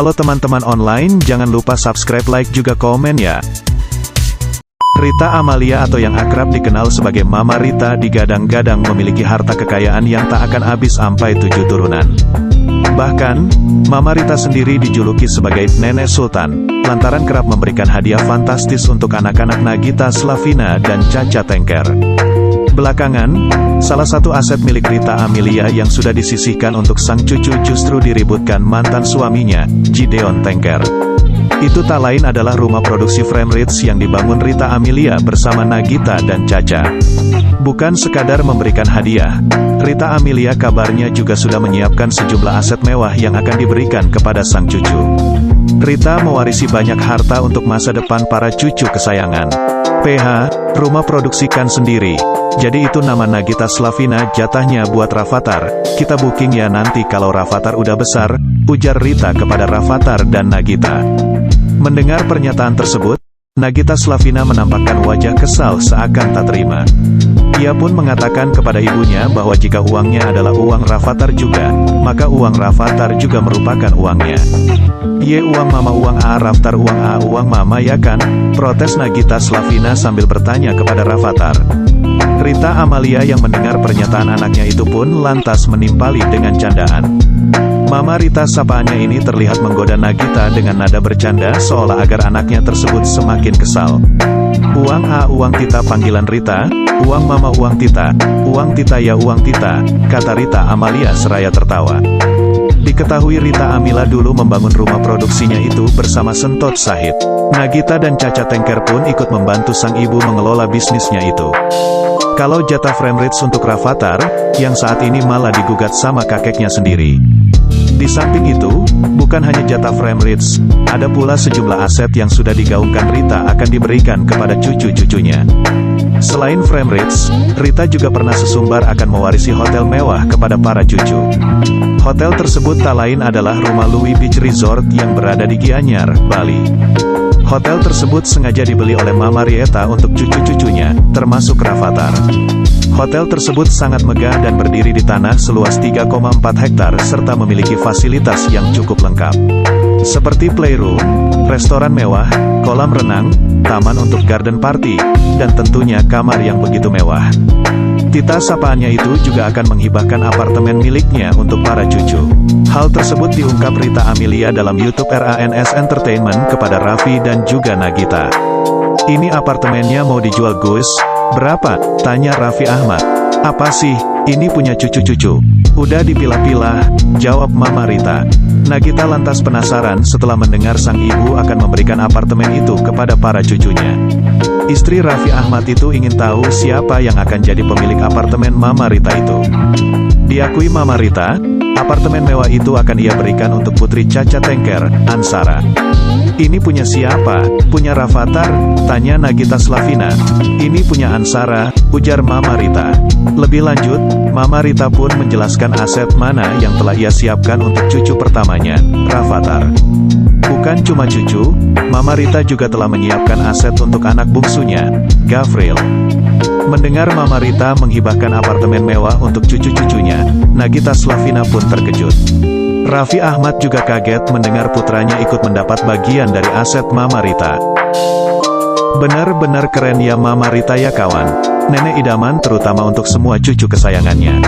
Halo teman-teman online, jangan lupa subscribe, like juga komen ya. Rita Amalia atau yang akrab dikenal sebagai Mama Rita digadang-gadang memiliki harta kekayaan yang tak akan habis sampai 7 turunan. Bahkan, Mama Rita sendiri dijuluki sebagai Nenek Sultan, lantaran kerap memberikan hadiah fantastis untuk anak-anak Nagita Slavina dan Caca Tengker. Belakangan, salah satu aset milik Rita Amalia yang sudah disisihkan untuk sang cucu justru diributkan mantan suaminya, Gideon Tengker. Itu tak lain adalah rumah produksi Framerits yang dibangun Rita Amalia bersama Nagita dan Caca. Bukan sekadar memberikan hadiah, Rita Amalia kabarnya juga sudah menyiapkan sejumlah aset mewah yang akan diberikan kepada sang cucu. Rita mewarisi banyak harta untuk masa depan para cucu kesayangan. PH, rumah produksikan sendiri. Jadi itu nama Nagita Slavina, jatahnya buat Rafathar. Kita booking ya nanti kalau Rafathar udah besar, ujar Rita kepada Rafathar dan Nagita. Mendengar pernyataan tersebut, Nagita Slavina menampakkan wajah kesal seakan tak terima. Ia pun mengatakan kepada ibunya bahwa jika uangnya adalah uang Rafathar juga, maka uang Rafathar juga merupakan uangnya. Ye, uang mama uang A, Rafathar uang A uang mama ya kan? Protes Nagita Slavina sambil bertanya kepada Rafathar. Rita Amalia yang mendengar pernyataan anaknya itu pun lantas menimpali dengan candaan. Mama Rita sapaannya ini terlihat menggoda Nagita dengan nada bercanda seolah agar anaknya tersebut semakin kesal. Uang A uang Tita, panggilan Rita, uang mama uang Tita ya uang Tita, kata Rita Amalia seraya tertawa. Diketahui Rita Amalia dulu membangun rumah produksinya itu bersama Sentot Sahid. Nagita dan Caca Tengker pun ikut membantu sang ibu mengelola bisnisnya itu. Kalau jatah Framerits untuk Rafathar, yang saat ini malah digugat sama kakeknya sendiri. Di samping itu, bukan hanya jatah Framerits, ada pula sejumlah aset yang sudah digaungkan Rita akan diberikan kepada cucu-cucunya. Selain Framerits, Rita juga pernah sesumbar akan mewarisi hotel mewah kepada para cucu. Hotel tersebut tak lain adalah Rumah Louis Beach Resort yang berada di Gianyar, Bali. Hotel tersebut sengaja dibeli oleh Mama Rita untuk cucu-cucunya, termasuk Rafathar. Hotel tersebut sangat megah dan berdiri di tanah seluas 3,4 hektar serta memiliki fasilitas yang cukup lengkap. Seperti playroom, restoran mewah, kolam renang, taman untuk garden party, dan tentunya kamar yang begitu mewah. Tita sapaannya itu juga akan menghibahkan apartemen miliknya untuk para cucu. Hal tersebut diungkap Rita Amalia dalam YouTube RANS Entertainment kepada Raffi dan juga Nagita. Ini apartemennya mau dijual Gus? Berapa? Tanya Raffi Ahmad. Apa sih? Ini punya cucu-cucu. Udah dipilah-pilah, jawab Mama Rita. Nagita lantas penasaran setelah mendengar sang ibu akan memberikan apartemen itu kepada para cucunya. Istri Raffi Ahmad itu ingin tahu siapa yang akan jadi pemilik apartemen Mama Rita itu. Diakui Mama Rita, apartemen mewah itu akan ia berikan untuk putri Caca Tengker, Ansara. Ini punya siapa? Punya Rafathar? Tanya Nagita Slavina. Ini punya Ansara, ujar Mama Rita. Lebih lanjut, Mama Rita pun menjelaskan aset mana yang telah ia siapkan untuk cucu pertamanya, Rafathar. Bukan cuma cucu, Mama Rita juga telah menyiapkan aset untuk anak bungsunya, Gavril. Mendengar Mama Rita menghibahkan apartemen mewah untuk cucu-cucunya, Nagita Slavina pun terkejut. Raffi Ahmad juga kaget mendengar putranya ikut mendapat bagian dari aset Mama Rita. Benar-benar keren ya Mama Rita ya kawan. Nenek idaman terutama untuk semua cucu kesayangannya.